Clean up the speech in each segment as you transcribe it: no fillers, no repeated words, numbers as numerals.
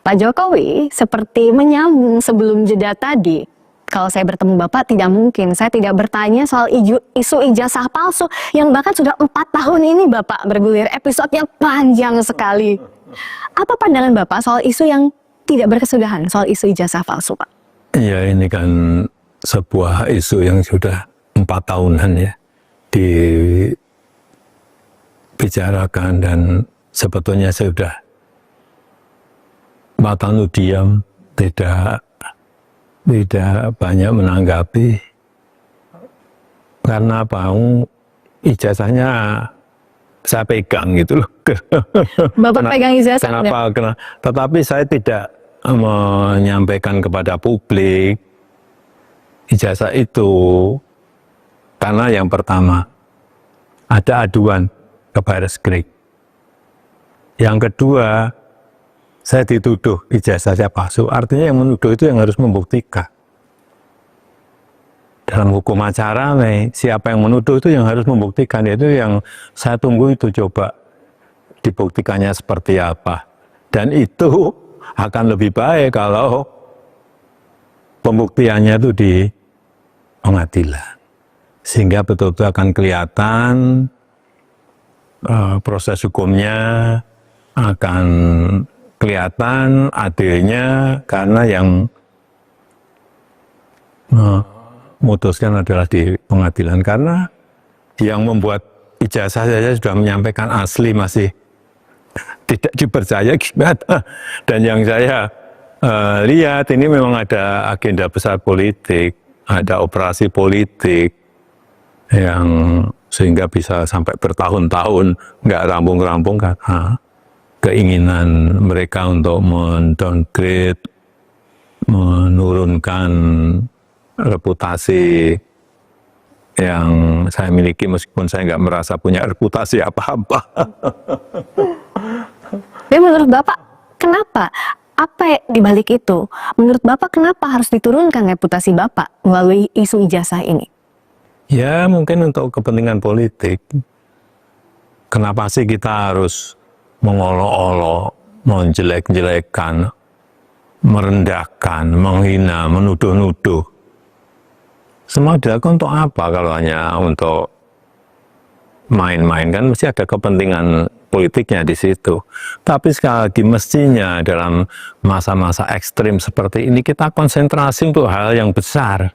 Pak Jokowi seperti menyambung sebelum jeda tadi. Kalau saya bertemu Bapak tidak mungkin saya tidak bertanya soal isu ijazah palsu yang bahkan sudah 4 tahun ini Bapak bergulir, episodenya panjang sekali. Apa pandangan Bapak soal isu yang tidak berkesudahan, soal isu ijazah palsu, Pak? Iya, ini kan sebuah isu yang sudah 4 tahunan ya dibicarakan, dan sebetulnya sudah Matanu diam, tidak banyak menanggapi. Karena apa? Ijazahnya saya pegang gitu loh. Bapak pegang ijazah? Kenapa? Tetapi saya tidak menyampaikan kepada publik ijazah itu karena yang pertama ada aduan ke Barreskrim. Yang kedua, saya dituduh ijazahnya palsu. Artinya yang menuduh itu yang harus membuktikan. Dalam hukum acara nih, siapa yang menuduh itu yang harus membuktikan. Itu yang saya tunggu, itu coba dibuktikannya seperti apa. Dan itu akan lebih baik kalau pembuktiannya itu di pengadilan. Sehingga betul-betul akan kelihatan proses hukumnya, akan kelihatan adilnya, karena yang memutuskan adalah di pengadilan. Karena yang membuat ijazah saja sudah menyampaikan asli masih tidak dipercaya gimana. Dan yang saya lihat ini memang ada agenda besar politik, ada operasi politik yang sehingga bisa sampai bertahun-tahun nggak rampung-rampung karena keinginan mereka untuk mendowngrade, menurunkan reputasi yang saya miliki, meskipun saya nggak merasa punya reputasi apa-apa. Tapi menurut Bapak, kenapa? Apa dibalik itu? Menurut Bapak, kenapa harus diturunkan reputasi Bapak melalui isu ijazah ini? Ya, mungkin untuk kepentingan politik. Kenapa sih kita harus mengolok-olok, menjelek-jelekan, merendahkan, menghina, menuduh-nuduh? Semua dilakukan untuk apa kalau hanya untuk main-main? Kan mesti ada kepentingan politiknya di situ. Tapi sekali lagi, mestinya dalam masa-masa ekstrim seperti ini kita konsentrasi untuk hal yang besar.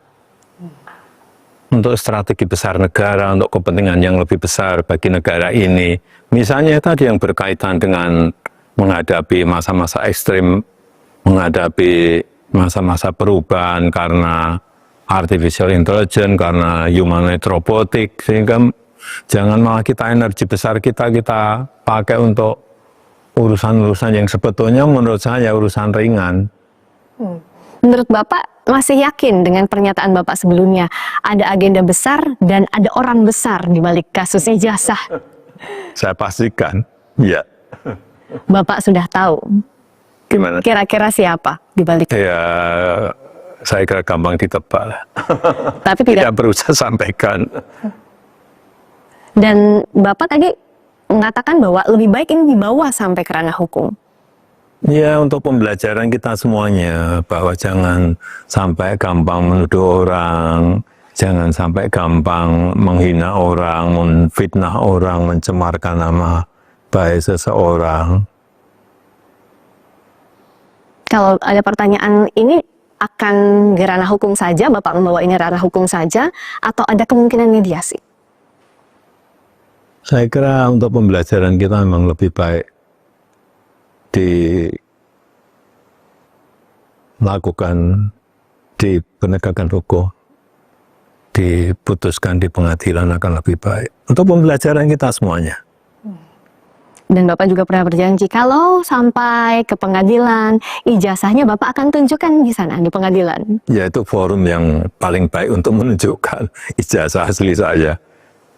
Untuk strategi besar negara, untuk kepentingan yang lebih besar bagi negara ini. Misalnya tadi yang berkaitan dengan menghadapi masa-masa ekstrim, menghadapi masa-masa perubahan karena artificial intelligence, karena humanoid robotic, sehingga jangan malah kita energi besar kita pakai untuk urusan-urusan yang sebetulnya menurut saya urusan ringan. Menurut Bapak masih yakin dengan pernyataan Bapak sebelumnya ada agenda besar dan ada orang besar di balik kasus ijazah? Saya pastikan, ya. Bapak sudah tahu. Gimana? Kira-kira siapa di balik? Ya, saya kira gampang ditebak lah. Tapi tidak perlu saya sampaikan. Dan Bapak tadi mengatakan bahwa lebih baik ini dibawa sampai ke ranah hukum. Ya, untuk pembelajaran kita semuanya, bahwa jangan sampai gampang menuduh orang, jangan sampai gampang menghina orang, menfitnah orang, mencemarkan nama baik seseorang. Kalau ada pertanyaan ini akan ke ranah hukum saja, Bapak membawa ini ranah hukum saja, atau ada kemungkinan mediasi? Saya kira untuk pembelajaran kita memang lebih baik dilakukan di penegakan hukum, diputuskan di pengadilan akan lebih baik. Untuk pembelajaran kita semuanya. Dan Bapak juga pernah berjanji kalau sampai ke pengadilan, ijazahnya Bapak akan tunjukkan di sana, di pengadilan. Ya, itu forum yang paling baik untuk menunjukkan ijazah asli saya.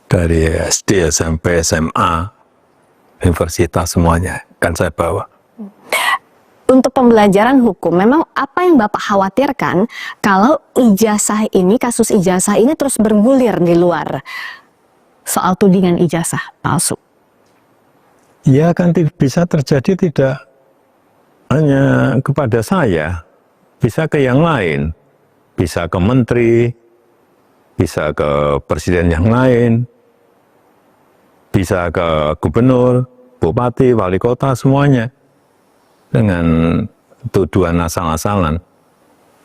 Dari SD, SMP, SMA, universitas semuanya kan saya bawa. Untuk pembelajaran hukum, memang apa yang Bapak khawatirkan kalau ijazah ini, kasus ijazah ini terus bergulir di luar soal tudingan ijazah palsu? Ya, kan bisa terjadi tidak hanya kepada saya, bisa ke yang lain, bisa ke menteri, bisa ke presiden yang lain, bisa ke gubernur, bupati, wali kota, semuanya dengan tuduhan asal-asalan.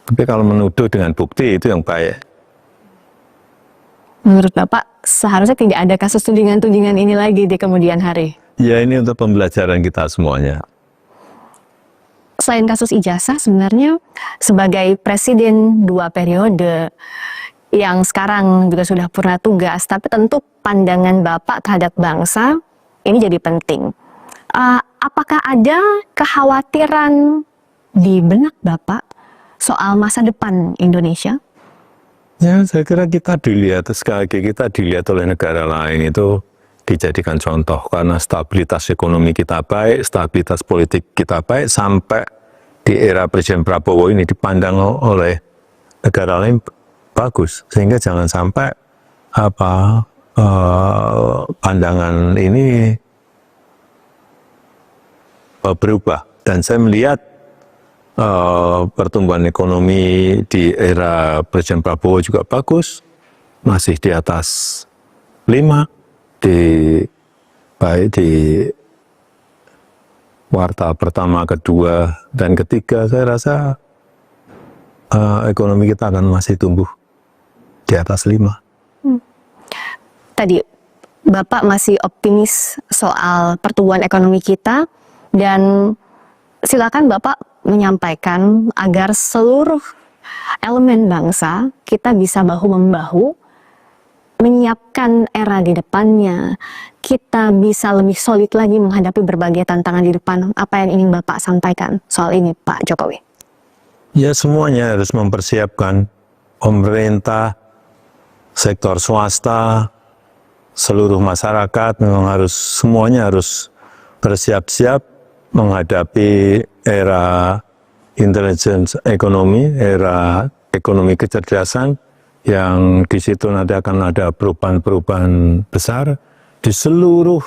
Tapi kalau menuduh dengan bukti itu yang baik. Menurut Bapak, seharusnya tidak ada kasus tudingan-tudingan ini lagi di kemudian hari. Ya, ini untuk pembelajaran kita semuanya. Selain kasus ijazah, sebenarnya sebagai presiden 2 periode yang sekarang juga sudah purna tugas, tapi tentu pandangan Bapak terhadap bangsa ini jadi penting. Apakah ada kekhawatiran di benak Bapak soal masa depan Indonesia? Ya, saya kira kita dilihat, sekali lagi kita dilihat oleh negara lain itu dijadikan contoh karena stabilitas ekonomi kita baik, stabilitas politik kita baik, sampai di era Presiden Prabowo ini dipandang oleh negara lain bagus, sehingga jangan sampai pandangan ini berubah. Dan saya melihat pertumbuhan ekonomi di era Presiden Prabowo juga bagus, masih di atas 5, baik di kuartal pertama, kedua, dan ketiga. Saya rasa ekonomi kita akan masih tumbuh di atas 5. Tadi Bapak masih optimis soal pertumbuhan ekonomi kita, dan silakan Bapak menyampaikan agar seluruh elemen bangsa kita bisa bahu-membahu menyiapkan era di depannya, kita bisa lebih solid lagi menghadapi berbagai tantangan di depan. Apa yang ingin Bapak sampaikan soal ini, Pak Jokowi? Ya, semuanya harus mempersiapkan. Pemerintah, sektor swasta, seluruh masyarakat memang semuanya harus bersiap-siap menghadapi era intelligence ekonomi, era ekonomi kecerdasan, yang di situ nanti akan ada perubahan-perubahan besar di seluruh